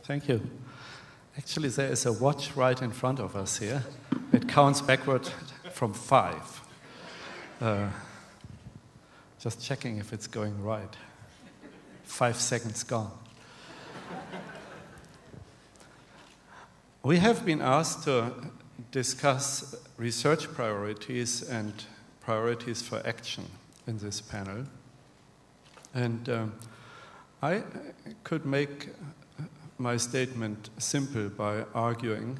Thank you. Actually, there is a watch right in front of us here. It counts backward from 5. Just checking if it's going right. 5 seconds gone. We have been asked to discuss research priorities and priorities for action in this panel. And I could make my statement simple by arguing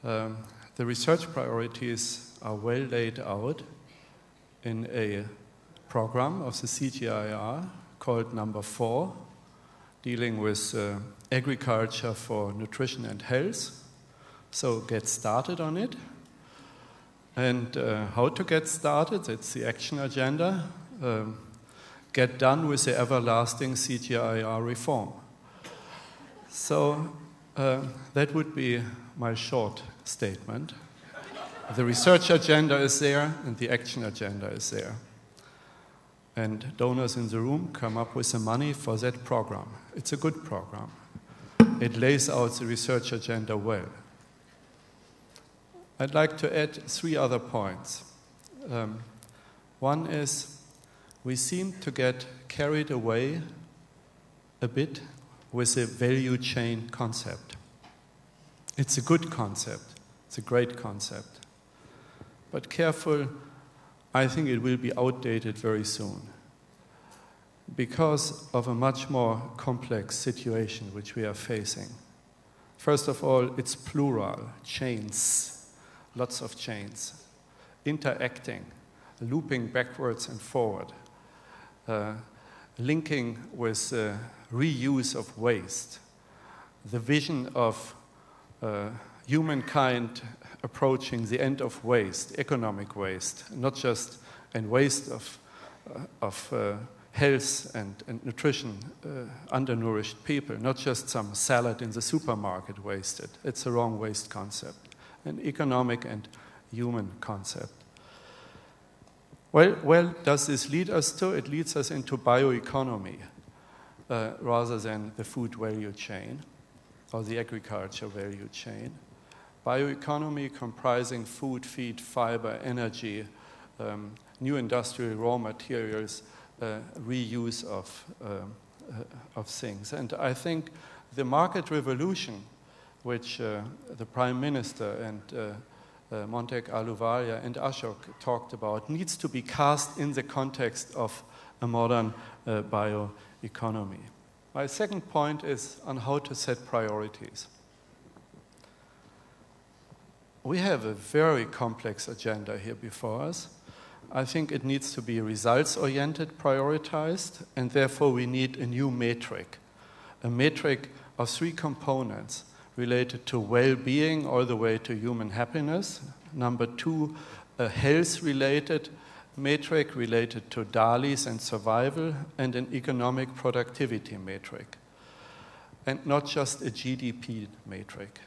the research priorities are well laid out in a program of the CGIAR called number 4, dealing with agriculture for nutrition and health. So get started on it. And how to get started, that's the action agenda. Get done with the everlasting CGIAR reform. So that would be my short statement. The research agenda is there and the action agenda is there. And donors in the room come up with the money for that program. It's a good program. It lays out the research agenda well. I'd like to add 3 other points. One is we seem to get carried away a bit with the value chain concept. It's a good concept. It's a great concept. But careful, I think it will be outdated very soon because of a much more complex situation which we are facing. First of all, it's plural, chains, lots of chains, interacting, looping backwards and forward, linking with reuse of waste, the vision of humankind approaching the end of waste, economic waste, not just in waste of health and nutrition, undernourished people, not just some salad in the supermarket wasted. It's a wrong waste concept, an economic and human concept. Well, does this lead us to? It leads us into bioeconomy rather than the food value chain or the agriculture value chain. Bioeconomy comprising food, feed, fiber, energy, new industrial raw materials, reuse of things. And I think the market revolution, which the Prime Minister and Montek Ahluwalia and Ashok talked about, needs to be cast in the context of a modern bioeconomy. My second point is on how to set priorities. We have a very complex agenda here before us. I think it needs to be results-oriented, prioritized, and therefore we need a new metric, a metric of 3 components related to well-being all the way to human happiness. Number 2, a health-related metric related to DALIs and survival, and an economic productivity metric, and not just a GDP metric.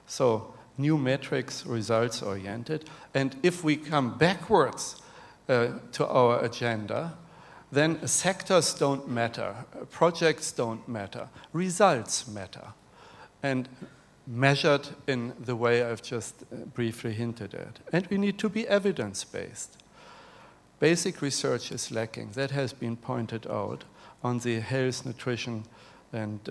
So new metrics, results-oriented. And if we come backwards to our agenda, then sectors don't matter, projects don't matter, results matter, and measured in the way I've just briefly hinted at. And we need to be evidence-based. Basic research is lacking. That has been pointed out on the health, nutrition, and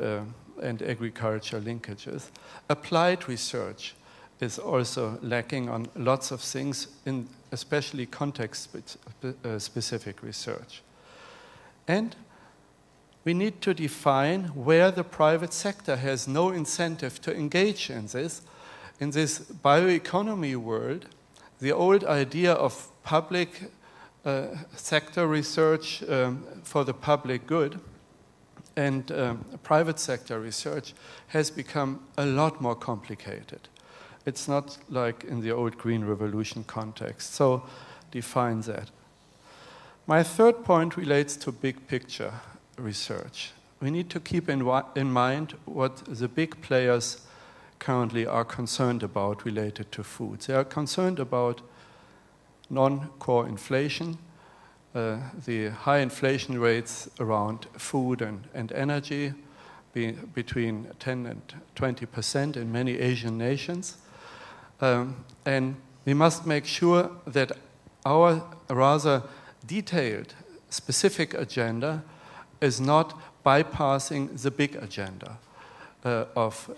agriculture linkages. Applied research is also lacking on lots of things, in especially context-specific research. And we need to define where the private sector has no incentive to engage in this. In this bioeconomy world, the old idea of public sector research for the public good and private sector research has become a lot more complicated. It's not like in the old Green Revolution context. So define that. My third point relates to big picture research. We need to keep in mind what the big players currently are concerned about related to food. They are concerned about non-core inflation, the high inflation rates around food and energy, between 10 and 20% in many Asian nations. And we must make sure that our rather detailed, specific agenda is not bypassing the big agenda of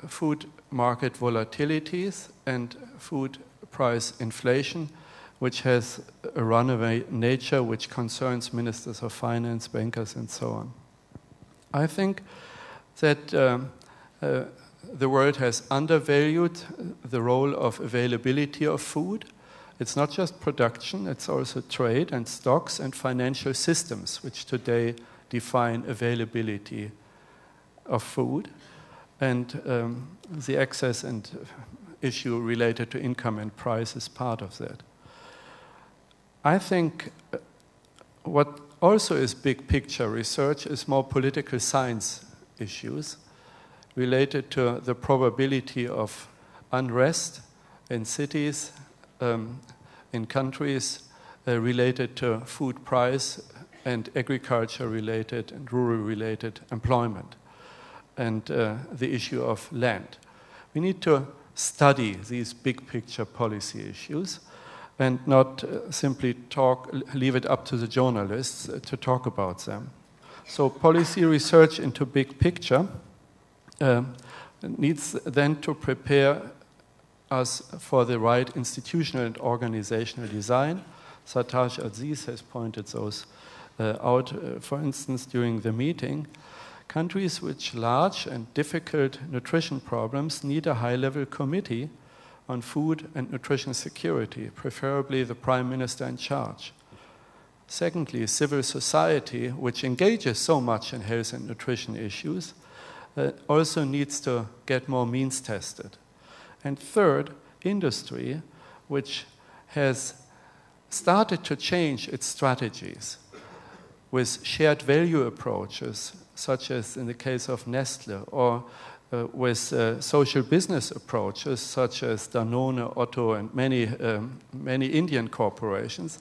food market volatilities and food price inflation, which has a runaway nature which concerns ministers of finance, bankers, and so on. I think that the world has undervalued the role of availability of food. It's not just production, it's also trade and stocks and financial systems, which today define availability of food. And the access and issue related to income and price is part of that. I think what also is big picture research is more political science issues related to the probability of unrest in cities, in countries, related to food price and agriculture-related and rural-related employment, and the issue of land. We need to study these big picture policy issues and not simply leave it up to the journalists to talk about them. So policy research into big picture needs then to prepare us for the right institutional and organizational design. Sartaj Aziz has pointed those out, for instance, during the meeting. Countries with large and difficult nutrition problems need a high-level committee on food and nutrition security, preferably the Prime Minister in charge. Secondly, civil society, which engages so much in health and nutrition issues, also needs to get more means tested. And third, industry, which has started to change its strategies with shared value approaches, such as in the case of Nestle, or with social business approaches, such as Danone, Otto, and many Indian corporations,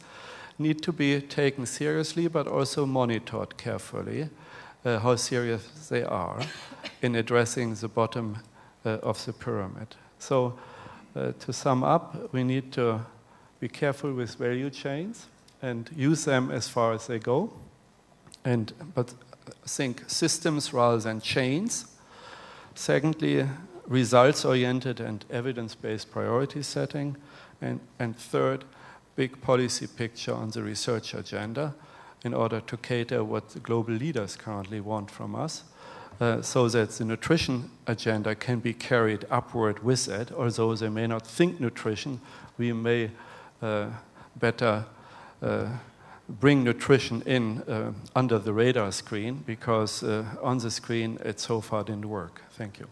need to be taken seriously, but also monitored carefully, how serious they are in addressing the bottom of the pyramid. So to sum up, we need to be careful with value chains and use them as far as they go, but think systems rather than chains. Secondly, results-oriented and evidence-based priority setting. And third, big policy picture on the research agenda in order to cater what the global leaders currently want from us, so that the nutrition agenda can be carried upward with it. Although they may not think nutrition, we may better bring nutrition in under the radar screen, because on the screen it so far didn't work. Thank you.